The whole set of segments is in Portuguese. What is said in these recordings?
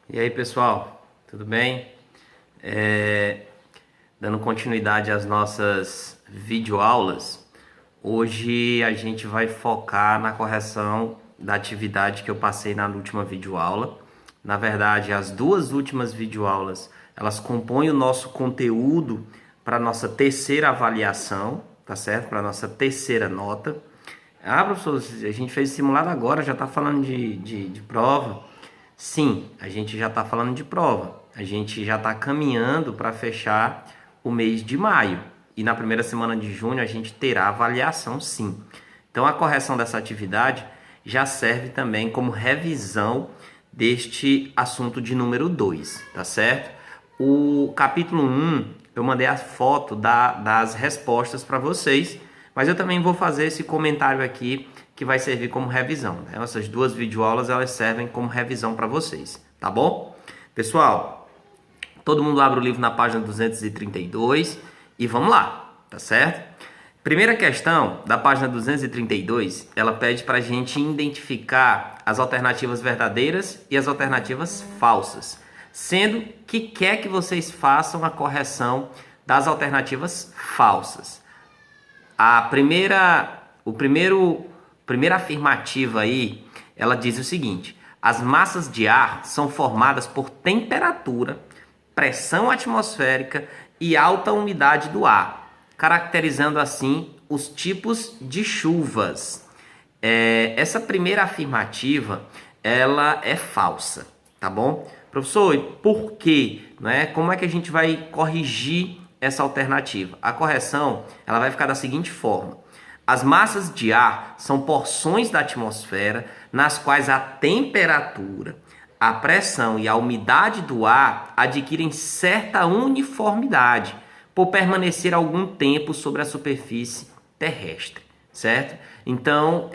E aí, pessoal, tudo bem? Dando continuidade às nossas videoaulas, hoje a gente vai focar na correção da atividade que eu passei na última videoaula. Na verdade, as duas últimas videoaulas, elas compõem o nosso conteúdo para a nossa terceira avaliação, tá certo? Para a nossa terceira nota. Ah, professor, a gente fez simulado agora, já está falando de prova. Sim, a gente já está falando de prova. A gente já está caminhando para fechar o mês de maio. E na primeira semana de junho a gente terá avaliação, sim. Então a correção dessa atividade já serve também como revisão deste assunto de número 2, tá certo? O capítulo 1, eu mandei a foto das respostas para vocês, mas eu também vou fazer esse comentário aqui que vai servir como revisão, né? Essas duas videoaulas, elas servem como revisão para vocês, tá bom? Pessoal, todo mundo abre o livro na página 232 e vamos lá, tá certo? Primeira questão da página 232, ela pede para a gente identificar as alternativas verdadeiras e as alternativas falsas, sendo que quer que vocês façam a correção das alternativas falsas. A primeira afirmativa aí, ela diz o seguinte: as massas de ar são formadas por temperatura, pressão atmosférica e alta umidade do ar, caracterizando assim os tipos de chuvas. Essa primeira afirmativa, ela é falsa, tá bom? Professor, por quê? Como é que a gente vai corrigir essa alternativa? A correção, ela vai ficar da seguinte forma: as massas de ar são porções da atmosfera nas quais a temperatura, a pressão e a umidade do ar adquirem certa uniformidade por permanecer algum tempo sobre a superfície terrestre, certo? Então,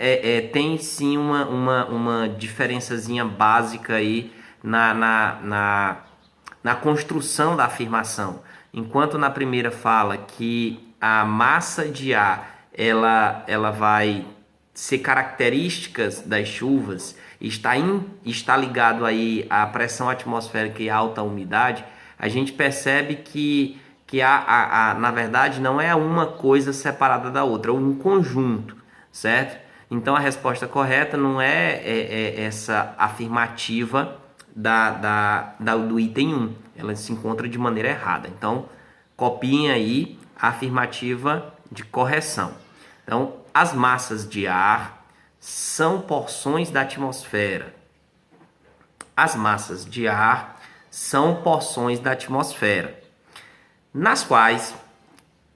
tem sim uma diferençazinha básica aí na construção da afirmação. Enquanto na primeira fala que a massa de ar ela vai ser características das chuvas, está ligado aí à pressão atmosférica e à alta umidade, a gente percebe que na verdade não é uma coisa separada da outra, é um conjunto, certo? Então a resposta correta não é essa afirmativa do item 1, ela se encontra de maneira errada. Então copiem aí a afirmativa de correção. Então, as massas de ar são porções da atmosfera. As massas de ar são porções da atmosfera, nas quais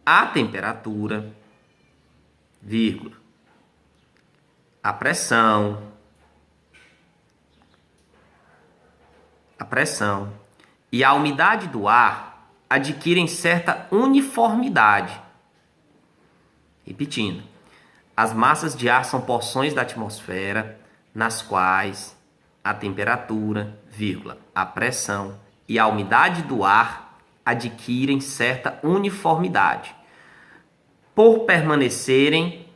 a temperatura, vírgula, a pressão e a umidade do ar adquirem certa uniformidade. Repetindo, as massas de ar são porções da atmosfera nas quais a temperatura, vírgula, a pressão e a umidade do ar adquirem certa uniformidade. Por permanecerem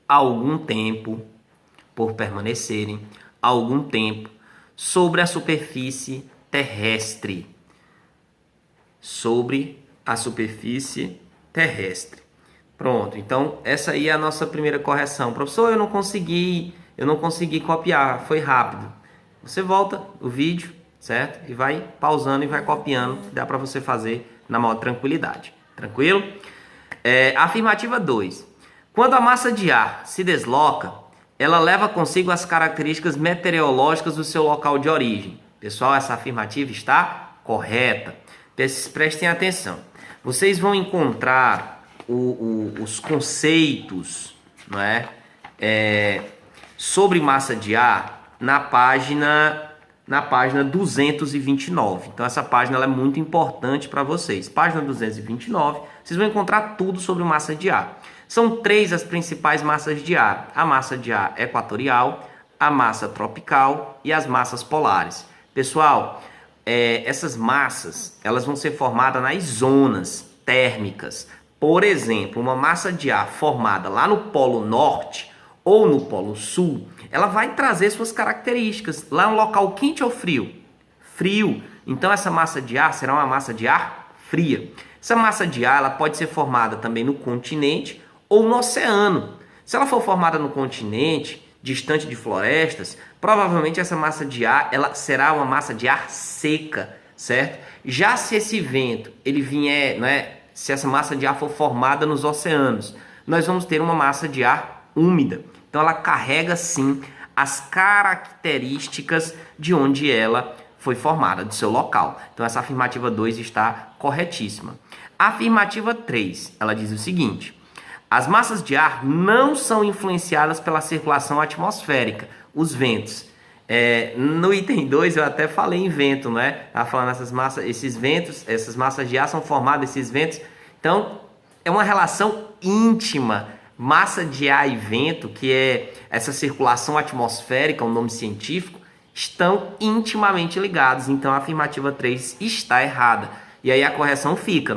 algum tempo sobre a superfície terrestre. Pronto, então essa aí é a nossa primeira correção. Professor, eu não consegui copiar, foi rápido. Você volta o vídeo, certo? E vai pausando e vai copiando, dá para você fazer na maior tranquilidade. Tranquilo? Afirmativa 2. Quando a massa de ar se desloca, ela leva consigo as características meteorológicas do seu local de origem. Pessoal, essa afirmativa está correta. Prestem atenção. Vocês vão encontrar os conceitos, não é? Sobre massa de ar na página 229. Então essa página ela é muito importante para vocês. Página 229, vocês vão encontrar tudo sobre massa de ar. São 3 as principais massas de ar: a massa de ar equatorial, a massa tropical e as massas polares. Pessoal, essas massas elas vão ser formadas nas zonas térmicas. Por exemplo, uma massa de ar formada lá no Polo Norte ou no Polo Sul, ela vai trazer suas características. Lá é um local quente ou frio? Frio. Então essa massa de ar será uma massa de ar fria. Essa massa de ar ela pode ser formada também no continente ou no oceano. Se ela for formada no continente, distante de florestas, provavelmente essa massa de ar ela será uma massa de ar seca, certo? Já se esse vento ele vier, se essa massa de ar for formada nos oceanos, nós vamos ter uma massa de ar úmida. Então ela carrega sim as características de onde ela foi formada, do seu local. Então essa afirmativa 2 está corretíssima. A afirmativa 3, ela diz o seguinte: as massas de ar não são influenciadas pela circulação atmosférica, os ventos. No item 2 eu até falei em vento, Estava falando essas massas, esses ventos, essas massas de ar são formadas, esses ventos. Então é uma relação íntima, massa de ar e vento, que é essa circulação atmosférica, o nome científico, estão intimamente ligados. Então a afirmativa 3 está errada. E aí a correção fica,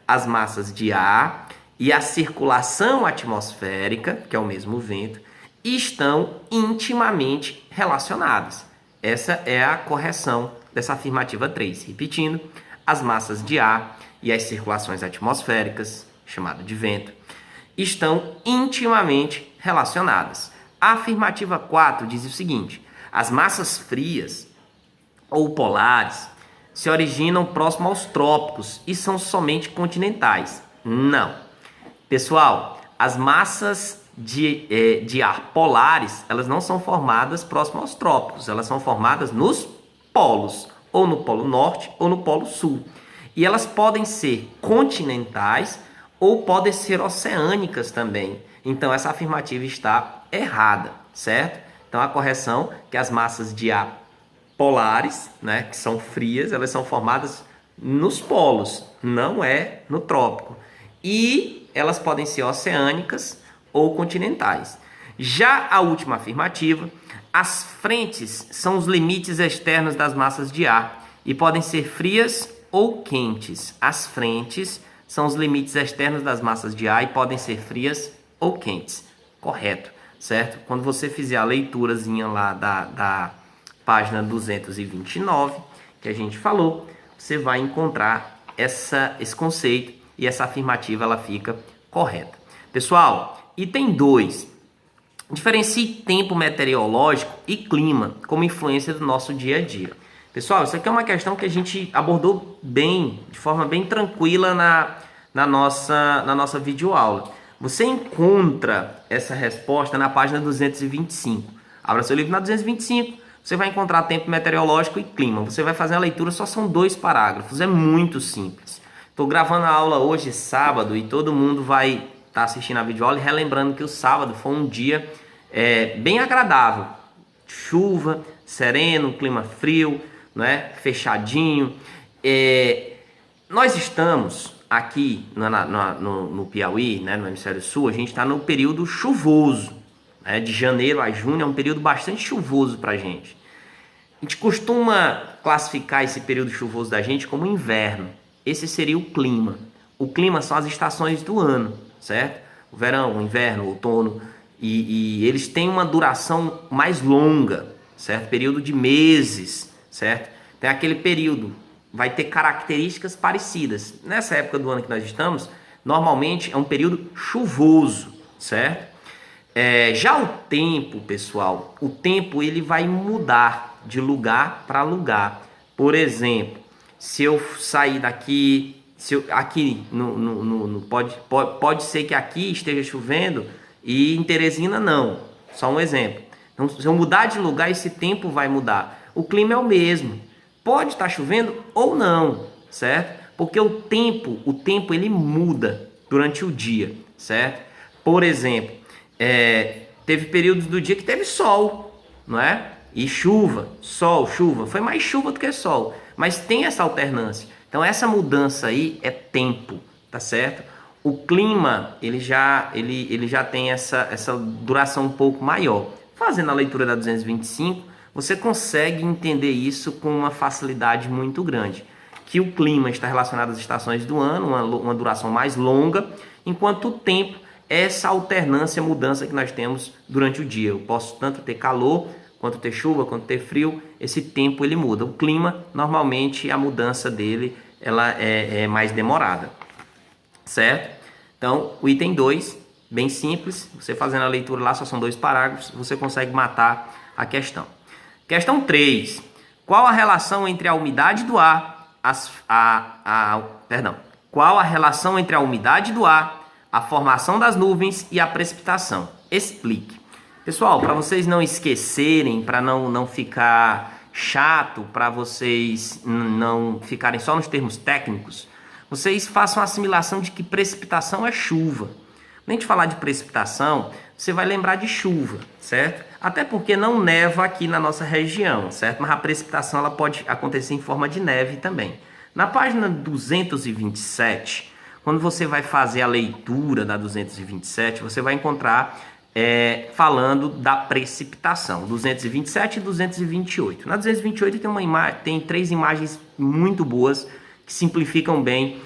As massas de ar e a circulação atmosférica, que é o mesmo vento, estão intimamente relacionadas. Essa é a correção dessa afirmativa 3. Repetindo, as massas de ar e as circulações atmosféricas, chamado de vento, estão intimamente relacionadas. A afirmativa 4 diz o seguinte: as massas frias ou polares se originam próximo aos trópicos e são somente continentais. Não. Pessoal, as massas de ar polares, elas não são formadas próximo aos trópicos, elas são formadas nos polos, ou no Polo Norte ou no Polo Sul. E elas podem ser continentais ou podem ser oceânicas também. Então essa afirmativa está errada, certo? Então a correção é que as massas de ar polares, que são frias, elas são formadas nos polos, não é no trópico. E elas podem ser oceânicas ou continentais. Já a última afirmativa, as frentes são os limites externos das massas de ar e podem ser frias ou quentes. As frentes são os limites externos das massas de ar e podem ser frias ou quentes. Correto, certo? Quando você fizer a leiturazinha lá da página 229, que a gente falou, você vai encontrar esse conceito e essa afirmativa ela fica correta. Pessoal, item 2. Diferencie tempo meteorológico e clima como influência do nosso dia a dia. Pessoal, isso aqui é uma questão que a gente abordou bem, de forma bem tranquila na nossa videoaula. Você encontra essa resposta na página 225. Abra seu livro na 225, você vai encontrar tempo meteorológico e clima. Você vai fazer a leitura, só são 2 parágrafos, é muito simples. Estou gravando a aula hoje, sábado, e todo mundo vai estar assistindo a videoaula e relembrando que o sábado foi um dia bem agradável. Chuva, sereno, clima frio, fechadinho. Nós estamos aqui no Piauí, no hemisfério sul, a gente está no período chuvoso. De janeiro a junho é um período bastante chuvoso para a gente. A gente costuma classificar esse período chuvoso da gente como inverno. Esse seria o clima. O clima são as estações do ano, certo? O verão, o inverno, o outono. E eles têm uma duração mais longa, certo? Período de meses, certo? Tem aquele período, vai ter características parecidas. Nessa época do ano que nós estamos, normalmente é um período chuvoso, certo? Já o tempo, pessoal, o tempo ele vai mudar de lugar para lugar. Por exemplo, se eu sair daqui, aqui pode ser que aqui esteja chovendo e em Teresina não. Só um exemplo. Então, se eu mudar de lugar, esse tempo vai mudar. O clima é o mesmo. Pode estar chovendo ou não, certo? Porque o tempo ele muda durante o dia, certo? Por exemplo, teve períodos do dia que teve sol, não é? E chuva, sol, chuva. Foi mais chuva do que sol, mas tem essa alternância. Então essa mudança aí é tempo, tá certo? O clima, ele já tem essa duração um pouco maior. Fazendo a leitura da 225, você consegue entender isso com uma facilidade muito grande. Que o clima está relacionado às estações do ano, uma duração mais longa, enquanto o tempo essa alternância, mudança que nós temos durante o dia. Eu posso tanto ter calor, quanto ter chuva, quanto ter frio, esse tempo ele muda. O clima, normalmente, a mudança dele ela é mais demorada, certo? Então, o item 2, bem simples, você fazendo a leitura lá, só são 2 parágrafos, você consegue matar a questão. Questão 3. Qual a relação entre a umidade do ar, Qual a relação entre a umidade do ar, a formação das nuvens e a precipitação? Explique. Pessoal, para vocês não esquecerem, para não ficar chato, para vocês não ficarem só nos termos técnicos, vocês façam a assimilação de que precipitação é chuva. Quando a gente falar de precipitação, você vai lembrar de chuva, certo? Até porque não neva aqui na nossa região, certo? Mas a precipitação ela pode acontecer em forma de neve também. Na página 227, quando você vai fazer a leitura da 227, você vai encontrar falando da precipitação, 227 e 228. Na 228 tem 3 imagens muito boas que simplificam bem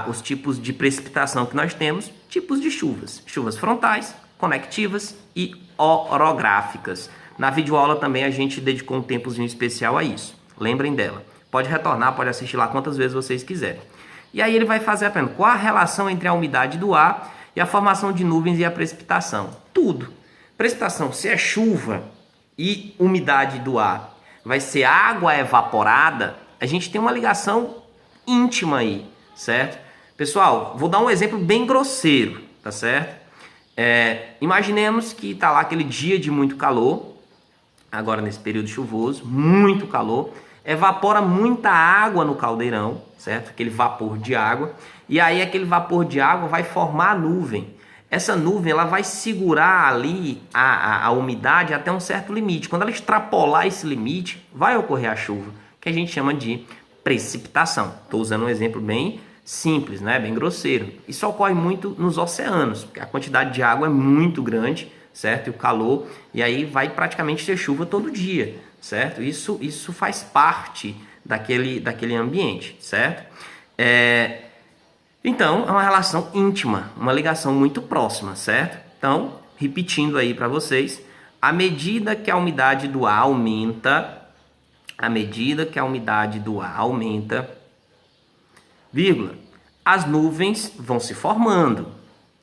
os tipos de precipitação que nós temos, tipos de chuvas. Chuvas frontais, conectivas e orográficas. Na videoaula também a gente dedicou um tempozinho especial a isso. Lembrem dela. Pode retornar, pode assistir lá quantas vezes vocês quiserem. E aí ele vai fazer a pergunta: qual a relação entre a umidade do ar e a formação de nuvens e a precipitação? Tudo. Precipitação, se é chuva e umidade do ar vai ser água evaporada, a gente tem uma ligação íntima aí, certo? Pessoal, vou dar um exemplo bem grosseiro, tá certo? Imaginemos que tá lá aquele dia de muito calor, agora nesse período chuvoso, muito calor, evapora muita água no caldeirão, certo? Aquele vapor de água, e aí aquele vapor de água vai formar a nuvem. Essa nuvem ela vai segurar ali a umidade até um certo limite. Quando ela extrapolar esse limite, vai ocorrer a chuva, que a gente chama de precipitação. Estou usando um exemplo bem simples, né? Bem grosseiro. Isso ocorre muito nos oceanos, porque a quantidade de água é muito grande, certo? E o calor, e aí vai praticamente ter chuva todo dia, certo? Isso faz parte daquele ambiente, certo? Então, é uma relação íntima, uma ligação muito próxima, certo? Então, repetindo aí para vocês, à medida que a umidade do ar aumenta, vírgula, as nuvens vão se formando.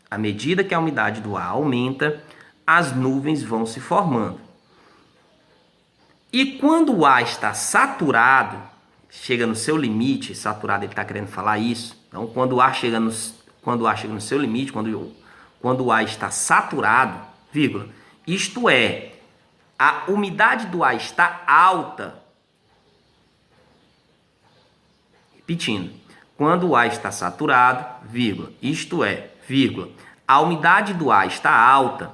À medida que a umidade do ar aumenta, as nuvens vão se formando. E quando o ar está saturado, chega no seu limite, saturado ele está querendo falar isso. Então, quando o ar chega no seu limite, quando o ar está saturado, vírgula, isto é, a umidade do ar está alta. Repetindo, quando o ar está saturado, vírgula, isto é, vírgula, a umidade do ar está alta,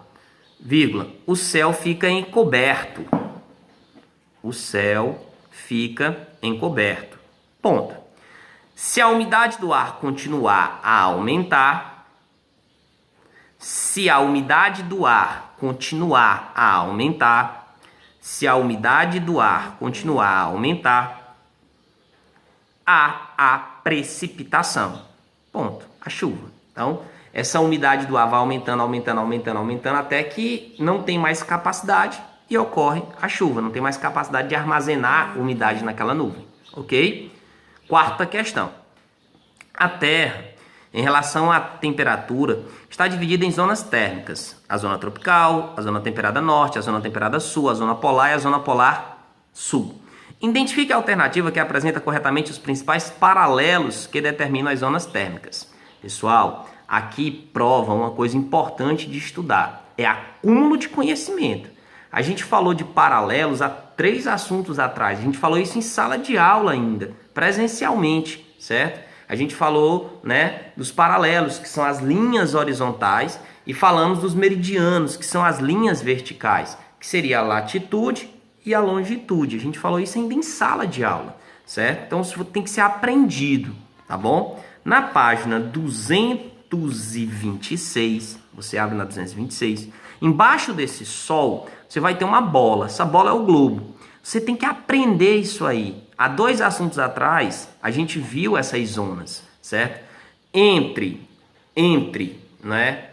vírgula, o céu fica encoberto. O céu fica encoberto. Ponto. Se a umidade do ar continuar a aumentar, há a precipitação. Ponto. A chuva. Então, essa umidade do ar vai aumentando, até que não tem mais capacidade e ocorre a chuva. Não tem mais capacidade de armazenar umidade naquela nuvem. Ok? Quarta questão. A Terra, em relação à temperatura, está dividida em zonas térmicas. A zona tropical, a zona temperada norte, a zona temperada sul, a zona polar e a zona polar sul. Identifique a alternativa que apresenta corretamente os principais paralelos que determinam as zonas térmicas. Pessoal, aqui prova uma coisa importante de estudar. É acúmulo de conhecimento. A gente falou de paralelos há 3 assuntos atrás. A gente falou isso em sala de aula ainda, presencialmente, certo? A gente falou, né, dos paralelos, que são as linhas horizontais, e falamos dos meridianos, que são as linhas verticais, que seria a latitude e a longitude. A gente falou isso ainda em sala de aula, certo? Então isso tem que ser aprendido, tá bom? Na página 226, você abre na 226, embaixo desse sol, você vai ter uma bola. Essa bola é o globo. Você tem que aprender isso aí. Há 2 assuntos atrás, a gente viu essas zonas, certo? Entre, né,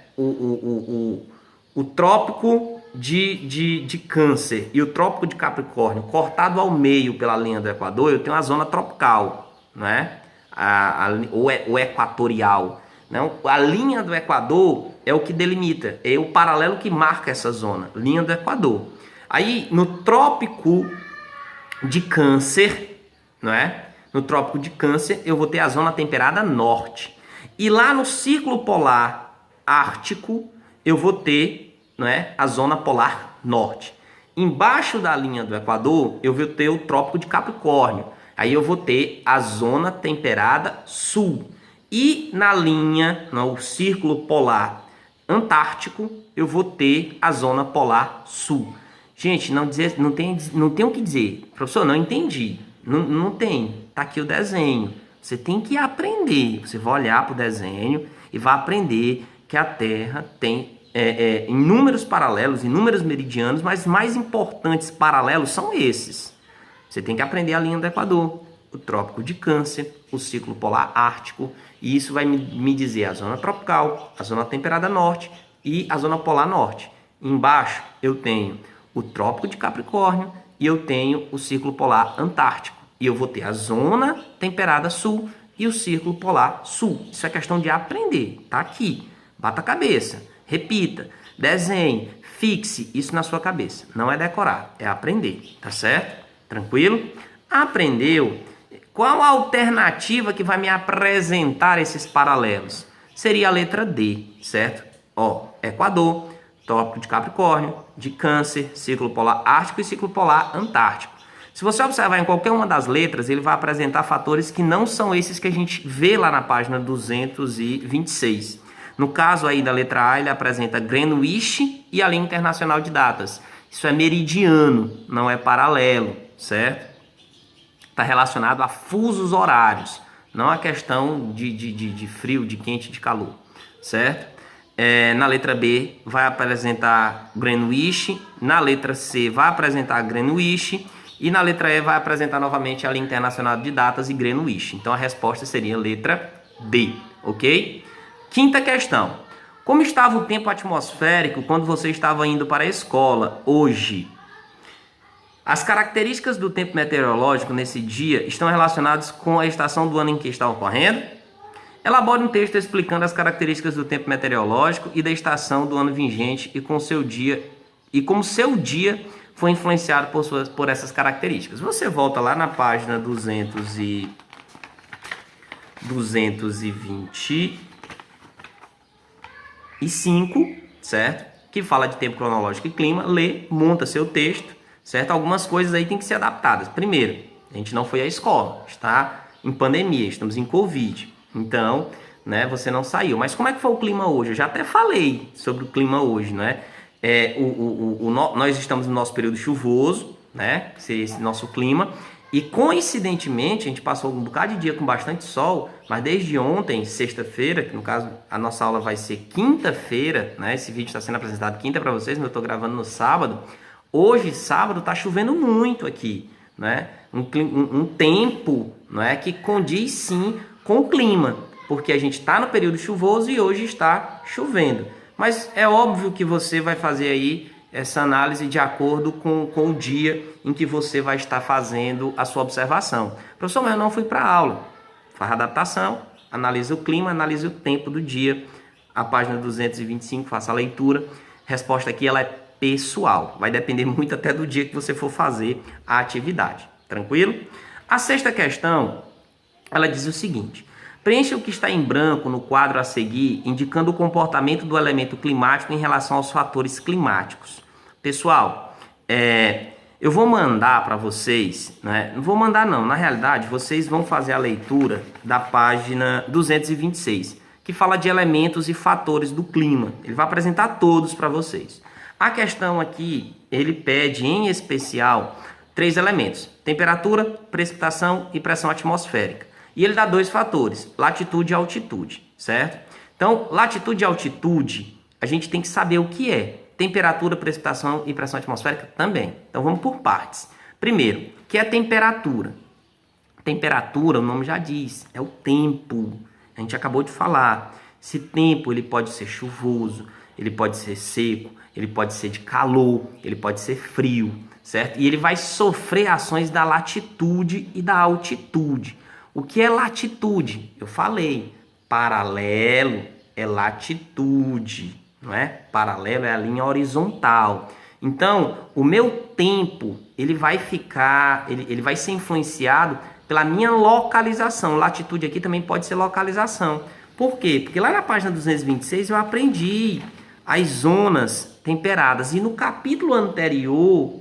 o trópico de Câncer e o trópico de Capricórnio cortado ao meio pela linha do Equador, eu tenho a zona tropical, né? O equatorial. Não? A linha do Equador é o que delimita, é o paralelo que marca essa zona, linha do Equador. Aí no trópico de Câncer, não é? No trópico de Câncer eu vou ter a zona temperada norte. E lá no círculo polar ártico eu vou ter, não é, a zona polar norte. Embaixo da linha do Equador eu vou ter o trópico de Capricórnio. Aí eu vou ter a zona temperada sul. E na linha, no círculo polar antártico, eu vou ter a zona polar sul. Gente, não tem o que dizer. Professor, não entendi. Não tem. Tá aqui o desenho. Você tem que aprender. Você vai olhar para o desenho e vai aprender que a Terra tem inúmeros paralelos, inúmeros meridianos, mas mais importantes paralelos são esses. Você tem que aprender a linha do Equador, o trópico de Câncer, o círculo polar ártico, e isso vai me dizer a zona tropical, a zona temperada norte e a zona polar norte. Embaixo eu tenho o trópico de Capricórnio e eu tenho o círculo polar antártico. E eu vou ter a zona temperada sul e o círculo polar sul. Isso é questão de aprender, tá aqui. Bata a cabeça, repita, desenhe, fixe isso na sua cabeça. Não é decorar, é aprender, tá certo? Tranquilo? Aprendeu? Qual a alternativa que vai me apresentar esses paralelos? Seria a letra D, certo? Ó, Equador, trópico de Capricórnio, de Câncer, círculo polar ártico e círculo polar antártico. Se você observar em qualquer uma das letras, ele vai apresentar fatores que não são esses que a gente vê lá na página 226. No caso aí da letra A, ele apresenta Greenwich e a linha internacional de datas. Isso é meridiano, não é paralelo, certo? Está relacionado a fusos horários, não a questão de frio, de quente, de calor, certo? Na letra B vai apresentar Greenwich, na letra C vai apresentar Greenwich e na letra E vai apresentar novamente a linha internacional de datas e Greenwich. Então a resposta seria a letra D, ok? Quinta questão. Como estava o tempo atmosférico quando você estava indo para a escola hoje? As características do tempo meteorológico nesse dia estão relacionadas com a estação do ano em que está ocorrendo? Elabore um texto explicando as características do tempo meteorológico e da estação do ano vigente e como seu dia foi influenciado por essas características. Você volta lá na página 225, certo? Que fala de tempo cronológico e clima. Lê, monta seu texto, certo? Algumas coisas aí tem que ser adaptadas. Primeiro, a gente não foi à escola, está em pandemia, estamos em Covid. Então, né, você não saiu. Mas como é que foi o clima hoje? Eu já até falei sobre o clima hoje, né? Nós estamos no nosso período chuvoso, né? Esse nosso clima. E coincidentemente, a gente passou um bocado de dia com bastante sol, mas desde ontem, sexta-feira, que no caso a nossa aula vai ser quinta-feira, né? Esse vídeo está sendo apresentado quinta para vocês, mas eu estou gravando no sábado. Hoje, sábado, está chovendo muito aqui, né? Um tempo, né, que condiz sim com o clima, porque a gente está no período chuvoso e hoje está chovendo. Mas é óbvio que você vai fazer aí essa análise de acordo com o dia em que você vai estar fazendo a sua observação. Professor, mas eu não fui para a aula. Faz a adaptação, analisa o clima, analisa o tempo do dia. A página 225, faça a leitura. Resposta aqui ela é pessoal. Vai depender muito até do dia que você for fazer a atividade. Tranquilo? A sexta questão, ela diz o seguinte: preencha o que está em branco no quadro a seguir, indicando o comportamento do elemento climático em relação aos fatores climáticos. Pessoal, eu vou mandar para vocês, né? Não vou mandar não, na realidade vocês vão fazer a leitura da página 226, que fala de elementos e fatores do clima. Ele vai apresentar todos para vocês. A questão aqui, ele pede em especial 3 elementos: temperatura, precipitação e pressão atmosférica. E ele dá 2 fatores, latitude e altitude, certo? Então, latitude e altitude, a gente tem que saber o que é. Temperatura, precipitação e pressão atmosférica também. Então, vamos por partes. Primeiro, o que é temperatura? Temperatura, o nome já diz, é o tempo. A gente acabou de falar. Esse tempo ele pode ser chuvoso, ele pode ser seco, ele pode ser de calor, ele pode ser frio, certo? E ele vai sofrer ações da latitude e da altitude. O que é latitude? Eu falei, paralelo é latitude, não é? Paralelo é a linha horizontal. Então, o meu tempo, ele vai ser influenciado pela minha localização. Latitude aqui também pode ser localização. Por quê? Porque lá na página 226 eu aprendi as zonas temperadas. E no capítulo anterior,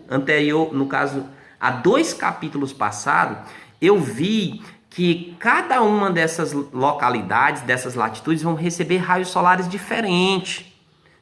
no caso, há 2 capítulos passados, eu vi que cada uma dessas localidades, dessas latitudes, vão receber raios solares diferentes.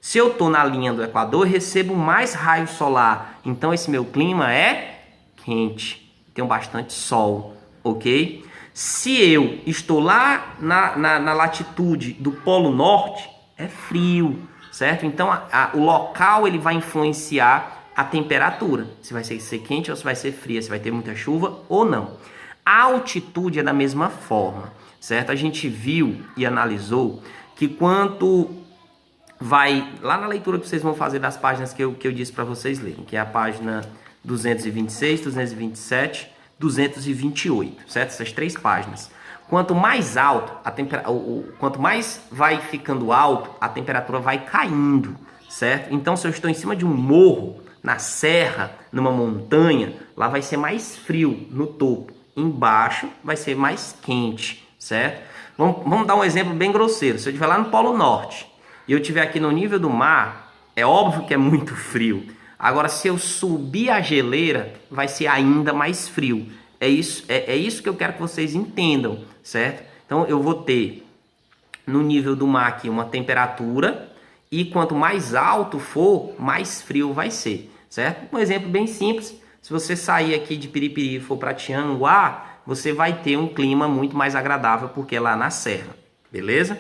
Se eu estou na linha do Equador, eu recebo mais raio solar. Então, esse meu clima é quente. Tenho bastante sol, ok? Se eu estou lá na latitude do Polo Norte, é frio, certo? Então, o local ele vai influenciar a temperatura. Se vai ser quente ou se vai ser fria, se vai ter muita chuva ou não. A altitude é da mesma forma, certo? A gente viu e analisou que quanto vai lá na leitura que vocês vão fazer das páginas que eu disse para vocês lerem, que é a página 226, 227, 228, certo? Essas 3 páginas. Quanto mais alto, quanto mais vai ficando alto, a temperatura vai caindo, certo? Então, se eu estou em cima de um morro, na serra, numa montanha, lá vai ser mais frio no topo. Embaixo vai ser mais quente, certo? Vamos dar um exemplo bem grosseiro. Se eu estiver lá no Polo Norte e eu estiver aqui no nível do mar, é óbvio que é muito frio. Agora, se eu subir a geleira, vai ser ainda mais frio. É isso que eu quero que vocês entendam, certo? Então, eu vou ter no nível do mar aqui uma temperatura e quanto mais alto for, mais frio vai ser, certo? Um exemplo bem simples. Se você sair aqui de Piripiri e for para Tianguá, você vai ter um clima muito mais agradável porque é lá na serra, beleza?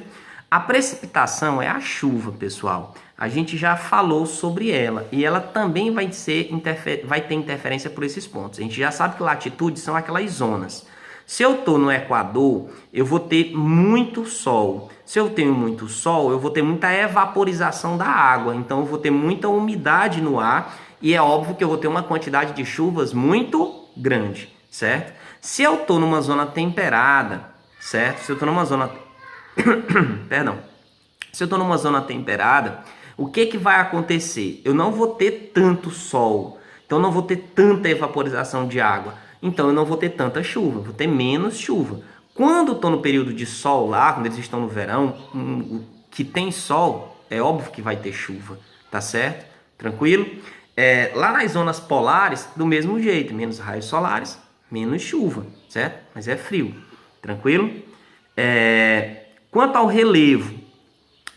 A precipitação é a chuva, pessoal. A gente já falou sobre ela e ela também vai ter interferência por esses pontos. A gente já sabe que latitudes são aquelas zonas. Se eu estou no Equador, eu vou ter muito sol. Se eu tenho muito sol, eu vou ter muita evaporização da água. Então, eu vou ter muita umidade no ar e é óbvio que eu vou ter uma quantidade de chuvas muito grande, certo? Se eu estou numa zona temperada, certo? Se eu estou numa zona... Perdão. Se eu estou numa zona temperada, o que vai acontecer? Eu não vou ter tanto sol, então não vou ter tanta evaporização de água. Então eu não vou ter tanta chuva, vou ter menos chuva. Quando estou no período de sol lá, quando eles estão no verão, que tem sol, é óbvio que vai ter chuva, tá certo? Tranquilo? Lá nas zonas polares, do mesmo jeito, menos raios solares, menos chuva, certo? Mas é frio, tranquilo? Quanto ao relevo,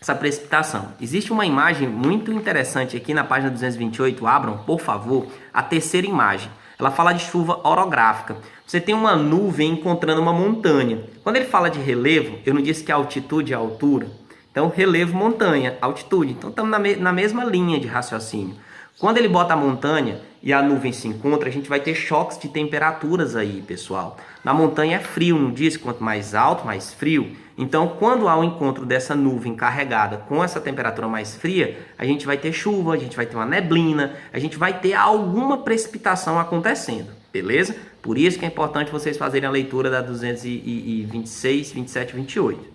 essa precipitação, existe uma imagem muito interessante aqui na página 228, abram, por favor, a terceira imagem. Ela fala de chuva orográfica. Você tem uma nuvem encontrando uma montanha. Quando ele fala de relevo, eu não disse que a altitude é a altura. Então, relevo, montanha, altitude. Então, estamos na mesma linha de raciocínio. Quando ele bota a montanha e a nuvem se encontra, a gente vai ter choques de temperaturas aí, pessoal. Na montanha é frio, não diz? Quanto mais alto, mais frio. Então, quando há o encontro dessa nuvem carregada com essa temperatura mais fria, a gente vai ter chuva, a gente vai ter uma neblina, a gente vai ter alguma precipitação acontecendo, beleza? Por isso que é importante vocês fazerem a leitura da 226, 27 e 28.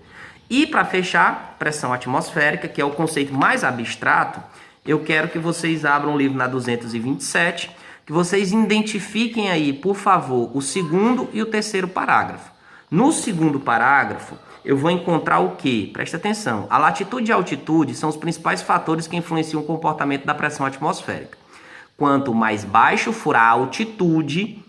E para fechar, pressão atmosférica, que é o conceito mais abstrato, eu quero que vocês abram o livro na 227, que vocês identifiquem aí, por favor, o segundo e o terceiro parágrafo. No segundo parágrafo, eu vou encontrar o quê? Presta atenção. A latitude e a altitude são os principais fatores que influenciam o comportamento da pressão atmosférica. Quanto mais baixo for a altitude,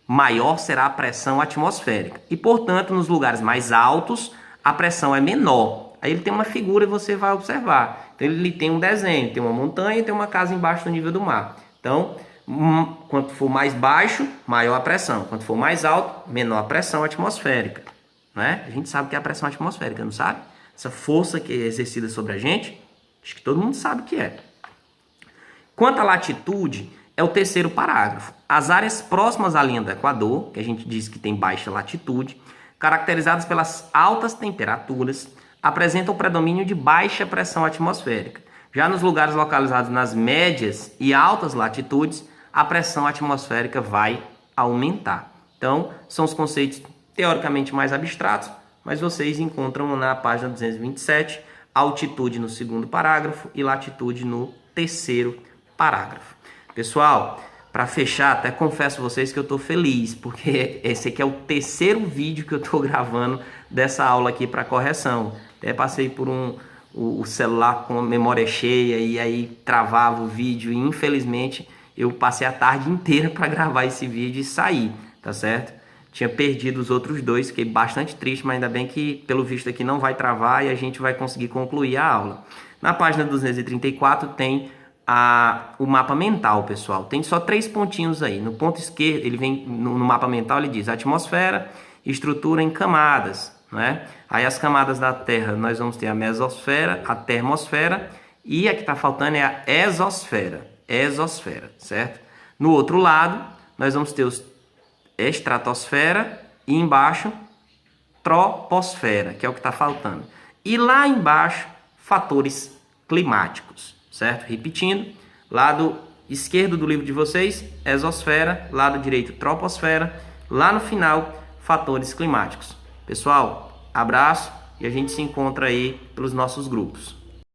maior será a pressão atmosférica. E, portanto, nos lugares mais altos, a pressão é menor. Aí ele tem uma figura e você vai observar. Então, ele tem um desenho, tem uma montanha e tem uma casa embaixo do nível do mar. Então, quanto for mais baixo, maior a pressão. Quanto for mais alto, menor a pressão atmosférica. Né? A gente sabe que é a pressão atmosférica, não sabe? Essa força que é exercida sobre a gente, acho que todo mundo sabe o que é. Quanto à latitude, é o terceiro parágrafo. As áreas próximas à linha do Equador, que a gente diz que tem baixa latitude, caracterizadas pelas altas temperaturas, apresentam predomínio de baixa pressão atmosférica. Já nos lugares localizados nas médias e altas latitudes, a pressão atmosférica vai aumentar. Então, são os conceitos teoricamente mais abstratos, mas vocês encontram na página 227 altitude no segundo parágrafo e latitude no terceiro parágrafo. Pessoal, para fechar, até confesso a vocês que eu estou feliz, porque esse aqui é o terceiro vídeo que eu estou gravando dessa aula aqui para correção. Até passei por o celular com a memória cheia e aí travava o vídeo e infelizmente eu passei a tarde inteira para gravar esse vídeo e sair, tá certo? Tinha perdido os outros dois, fiquei bastante triste, mas ainda bem que pelo visto aqui não vai travar e a gente vai conseguir concluir a aula. Na página 234 tem o mapa mental, pessoal. Tem só 3 pontinhos aí. No ponto esquerdo, ele vem no mapa mental, ele diz atmosfera, estrutura em camadas, né? Aí as camadas da Terra, nós vamos ter a mesosfera, a termosfera e a que está faltando é a exosfera, certo? No outro lado, nós vamos ter os estratosfera e embaixo troposfera, que é o que está faltando. E lá embaixo, fatores climáticos, certo? Repetindo, lado esquerdo do livro de vocês, exosfera, lado direito, troposfera, lá no final, fatores climáticos. Pessoal, abraço e a gente se encontra aí pelos nossos grupos.